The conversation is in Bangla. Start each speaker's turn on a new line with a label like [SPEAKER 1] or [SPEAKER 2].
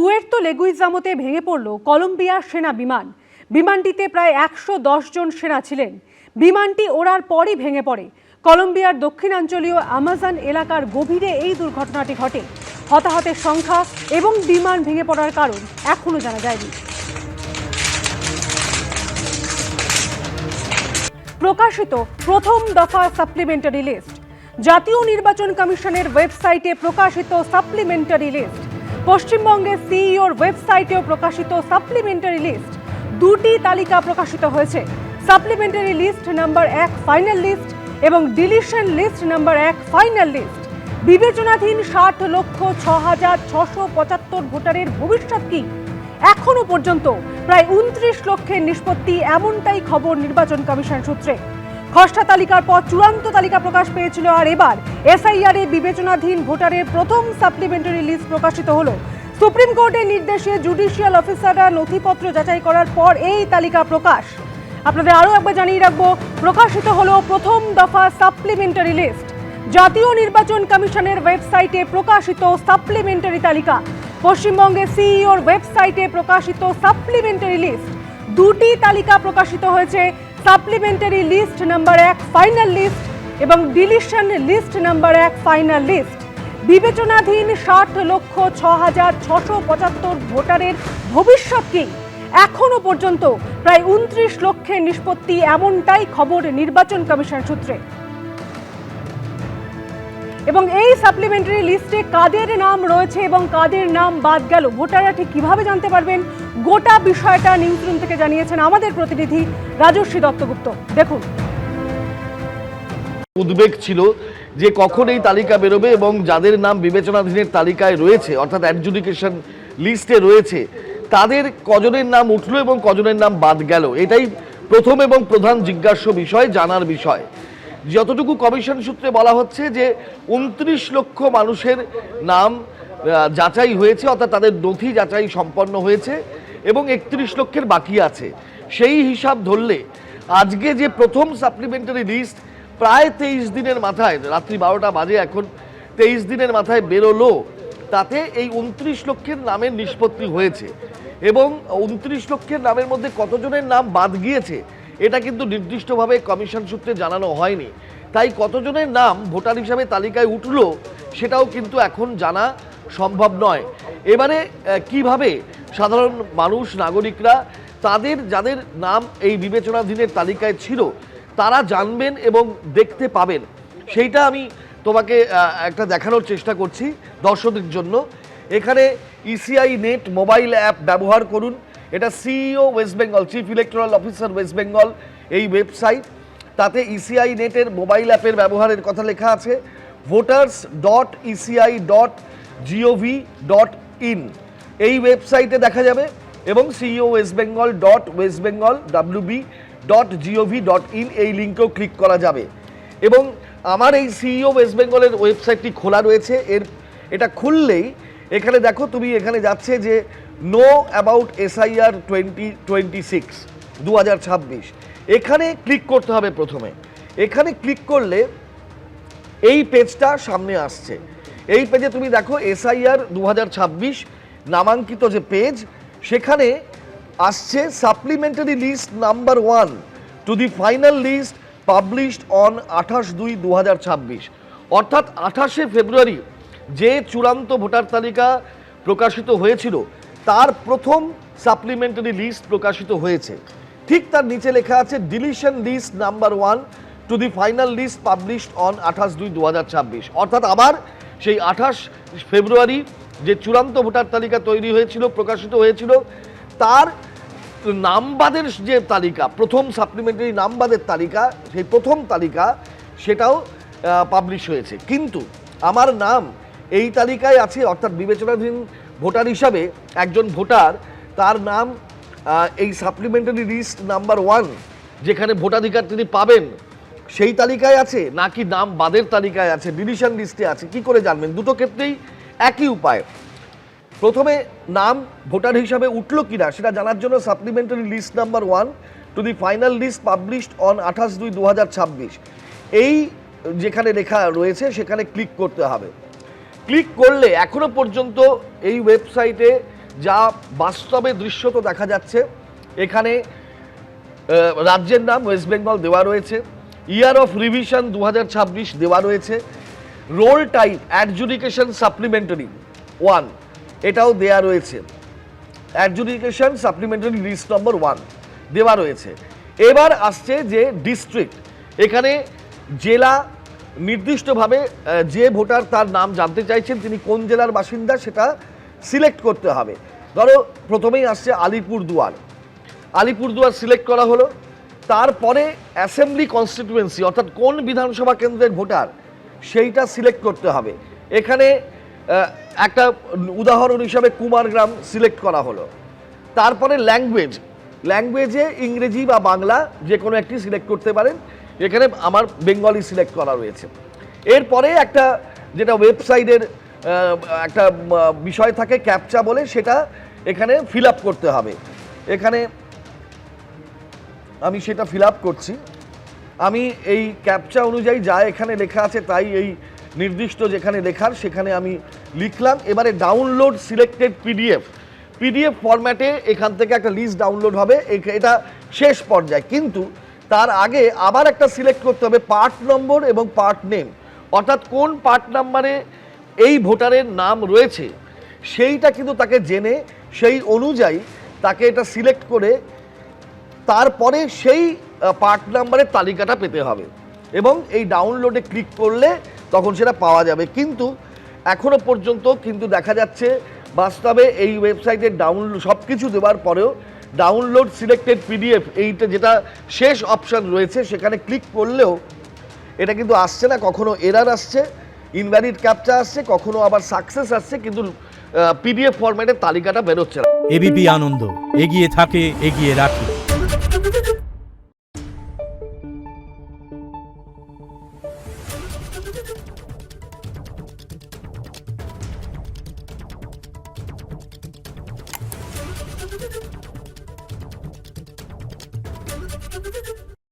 [SPEAKER 1] পুয়ের্তো লেগুইজামোতে ভেঙে পড়ল কলম্বিয়ার সেনা বিমান। বিমানটিতে প্রায় 110 জন সেনা ছিলেন। বিমানটি ওড়ার পরই ভেঙে পড়ে। কলম্বিয়ার দক্ষিণাঞ্চলীয় আমাজন এলাকার গভীরে এই দুর্ঘটনাটি ঘটে। হতাহতের সংখ্যা এবং বিমান ভেঙে পড়ার কারণ এখনো জানা যায়নি। প্রকাশিত প্রথম দফা সাপ্লিমেন্টারি লিস্ট। জাতীয় নির্বাচন কমিশনের ওয়েবসাইটে প্রকাশিত সাপ্লিমেন্টারি লিস্ট। পশ্চিমবঙ্গের সিইওর ওয়েবসাইটেও প্রকাশিত সাপ্লিমেন্টারি লিস্ট। দুটি তালিকা প্রকাশিত হয়েছে। Supplementary list number 1 final list এবং deletion list number 1 final list. বিবেচনাধীন 60,06,675 ভোটারের ভবিষ্যৎ কি? এখনো পর্যন্ত প্রায় 29 লক্ষের নিষ্পত্তি, এমনটাই খবর নির্বাচন কমিশন সূত্রে। খসড়া তালিকার পর চূড়ান্ত তালিকা প্রকাশ পেয়েছিল, আর এবার এসআইআর এ বিবেচনাধীন ভোটারের প্রথম সাপ্লিমেন্টারি লিস্ট প্রকাশিত হলো। সুপ্রিম কোর্টের নির্দেশে জুডিশিয়াল অফিসাররা নথিপত্র যাচাই করার পর এই তালিকা প্রকাশ। আপনাদের আরও একবার জানিয়ে রাখবো, প্রকাশিত হলো প্রথম দফা সাপ্লিমেন্টারি লিস্ট। জাতীয় নির্বাচন কমিশনের ওয়েবসাইটে প্রকাশিত সাপ্লিমেন্টারি তালিকা। পশ্চিমবঙ্গের সিইওর ওয়েবসাইটে প্রকাশিত সাপ্লিমেন্টারি লিস্ট। দুটি তালিকা প্রকাশিত হয়েছে। Supplementary list number 1 final list এবং deletion list number 1 final list. বিবেচনাধীন 60,06,675 ভোটারের ভবিষ্যৎ কি? এখনো পর্যন্ত প্রায় 29 লক্ষের নিষ্পত্তি, এমনটাই খবর নির্বাচন কমিশন সূত্রে। এবং এই সাপ্লিমেন্টারি লিস্টে কাদের নাম রয়েছে এবং কাদের নাম বাদ গেল, ভোটাররা ঠিক কিভাবে জানতে পারবেন? গোটা বিষয়টা নিউজরুম থেকে জানিয়েছেন আমাদের প্রতিনিধি রাজস্বী দত্তগুপ্ত। দেখুন।
[SPEAKER 2] উদ্বেগ ছিল যে কখন এই তালিকা বেরোবে এবং যাদের নাম বিবেচনাধীনের তালিকায় রয়েছে, অর্থাৎ অ্যাডজুডিকেশন লিস্টে রয়েছে, তাদের কজনের নাম উঠলো এবং কজনের নাম বাদ গেল। এটাই প্রথম এবং প্রধান জিজ্ঞাস্য বিষয়, জানার বিষয়। যতটুকু কমিশন সূত্রে বলা হচ্ছে যে 29 লক্ষ মানুষের নাম যাচাই হয়েছে, অর্থাৎ তাদের নথি যাচাই সম্পন্ন হয়েছে এবং 31 লক্ষের বাকি আছে। সেই হিসাব ধরলে আজকে যে প্রথম সাপ্লিমেন্টারি লিস্ট প্রায় 23 দিনের মাথায়, রাত্রি 12টা বাজে এখন, 23 দিনের মাথায় বেরোলো, তাতে এই 29 লক্ষের নামের নিষ্পত্তি হয়েছে। এবং 29 লক্ষের নামের মধ্যে কতজনের নাম বাদ গিয়েছে এটা কিন্তু নির্দিষ্টভাবে কমিশন সূত্রে জানানো হয়নি। তাই কতজনের নাম ভোটার হিসাবে তালিকায় উঠলো সেটাও কিন্তু এখন জানা সম্ভব নয়। এবারে কিভাবে সাধারণ মানুষ, নাগরিকরা তাদের যাদের নাম এই বিবেচনাধীনের তালিকায় ছিল তারা জানবেন এবং দেখতে পাবেন, সেইটা আমি তোমাকে একটা দেখানোর চেষ্টা করছি দর্শকদের জন্য। এখানে ইসিআই নেট মোবাইল অ্যাপ ব্যবহার করুন। এটা CEO West Bengal, chief electoral officer West Bengal এই ওয়েবসাইট। তাতে ইসিআই নেটের মোবাইল অ্যাপের ব্যবহারের কথা লেখা আছে। voters.eci.gov.in এই ওয়েবসাইটে দেখা যাবে এবং সিইও ওয়েস্ট বেঙ্গল .westbengal.wb.gov.in এই লিঙ্কেও ক্লিক করা যাবে। এবং আমার এই সিইও ওয়েস্ট বেঙ্গলের ওয়েবসাইটটি খোলা রয়েছে। এটা খুললেই এখানে দেখো, তুমি এখানে যাচ্ছে যে নো অ্যাবাউট এসআইআর 2026 এখানে ক্লিক করতে হবে। প্রথমে এখানে ক্লিক করলে এই পেজটা সামনে আসছে। এই পেজে তুমি দেখো এসআইআর 2026 নামাঙ্কিত যে পেজ, সেখানে আসছে supplementary list number 1 to the final list published on 28/2/2026, অর্থাৎ 28শে ফেব্রুয়ারি যে চূড়ান্ত ভোটার তালিকা প্রকাশিত হয়েছিল তার প্রথম সাপ্লিমেন্টারি লিস্ট প্রকাশিত হয়েছে। ঠিক তার নিচে লেখা আছে deletion list number 1 to the final list published on 28/2/2026, অর্থাৎ আবার সেই 28 ফেব্রুয়ারি যে চূড়ান্ত ভোটার তালিকা তৈরি হয়েছিল, প্রকাশিত হয়েছিল, তার নামবাদের যে তালিকা, প্রথম সাপ্লিমেন্টারি নামবাদের তালিকা, সেই প্রথম তালিকা সেটাও পাবলিশ হয়েছে। কিন্তু আমার নাম এই তালিকায় আছে, অর্থাৎ বিবেচনাধীন ভোটার হিসাবে একজন ভোটার, তার নাম এই সাপ্লিমেন্টারি লিস্ট নাম্বার 1 যেখানে ভোটাধিকার তিনি পাবেন সেই তালিকায় আছে নাকি নাম বাদের তালিকায় আছে, ডিলিশন লিস্টে আছে, কি করে জানবেন? দুটো ক্ষেত্রেই একই উপায়। প্রথমে নাম ভোটার হিসাবে উঠলো কিনা সেটা জানার জন্য supplementary list number 1 to the final list published on 28/2/2026 এই যেখানে লেখা রয়েছে সেখানে ক্লিক করতে হবে। ক্লিক করলে এখনো পর্যন্ত এই ওয়েবসাইটে যা বাস্তবে দৃশ্যত দেখা যাচ্ছে। এখানে রাজ্যের নাম ওয়েস্ট বেঙ্গল দেওয়া রয়েছে, ইয়ার অফ রিভিশন 2026 দেওয়া রয়েছে, রোল টাইপ অ্যাডজুডিকেশন সাপ্লিমেন্টারি 1 এটাও দেওয়া রয়েছে, অ্যাডজুডিকেশন সাপ্লিমেন্টারি লিস্ট নম্বর 1 দেওয়া রয়েছে। এবার আসছে যে ডিস্ট্রিক্ট, এখানে জেলা নির্দিষ্টভাবে যে ভোটার তার নাম জানতে চাইছেন তিনি কোন জেলার বাসিন্দা সেটা সিলেক্ট করতে হবে। ধরো প্রথমেই আসছে আলিপুরদুয়ার সিলেক্ট করা হলো, তারপরে অ্যাসেম্বলি কনস্টিটিউয়েন্সি অর্থাৎ কোন বিধানসভা কেন্দ্রের ভোটার সেইটা সিলেক্ট করতে হবে। এখানে একটা উদাহরণ হিসাবে কুমারগ্রাম সিলেক্ট করা হলো। তারপরে ল্যাঙ্গুয়েজে ইংরেজি বা বাংলা যে কোনো একটি সিলেক্ট করতে পারেন, এখানে আমার বেঙ্গলি সিলেক্ট করা রয়েছে। এরপরে একটা যেটা ওয়েবসাইটের একটা বিষয় থাকে ক্যাপচা বলে, সেটা এখানে ফিল আপ করতে হবে। এখানে আমি সেটা ফিল আপ করছি। আমি এই ক্যাপচা অনুযায়ী যা এখানে লেখা আছে তাই এই নির্দিষ্ট যেখানে লেখার সেখানে আমি লিখলাম। এবারে ডাউনলোড সিলেক্টেড পিডিএফ ফরম্যাটে এখান থেকে একটা লিস্ট ডাউনলোড হবে, এটা শেষ পর্যায়ে। কিন্তু তার আগে আবার একটা সিলেক্ট করতে হবে পার্ট নম্বর এবং পার্ট নেম, অর্থাৎ কোন পার্ট নাম্বারে এই ভোটারের নাম রয়েছে সেইটা কিন্তু তাকে জেনে সেই অনুযায়ী তাকে এটা সিলেক্ট করে তারপরে সেই পার্ট নাম্বারের তালিকাটা পেতে হবে এবং এই ডাউনলোডে ক্লিক করলে তখন সেটা পাওয়া যাবে। কিন্তু এখনো পর্যন্ত কিন্তু দেখা যাচ্ছে বাস্তবে এই ওয়েবসাইটের ডাউনলোড সব কিছু দেওয়ার পরেও ডাউনলোড সিলেক্টেড পিডিএফ এইটা যেটা শেষ অপশান রয়েছে সেখানে ক্লিক করলেও এটা কিন্তু আসছে না। কখনো এরার আসছে, ইনভ্যালিড ক্যাপচা আসছে, কখনো আবার সাকসেস আসছে, কিন্তু পিডিএফ ফরম্যাটের তালিকাটা বেরোচ্ছে না।
[SPEAKER 3] এবিপি আনন্দ, এগিয়ে থাকে, এগিয়ে রাখে।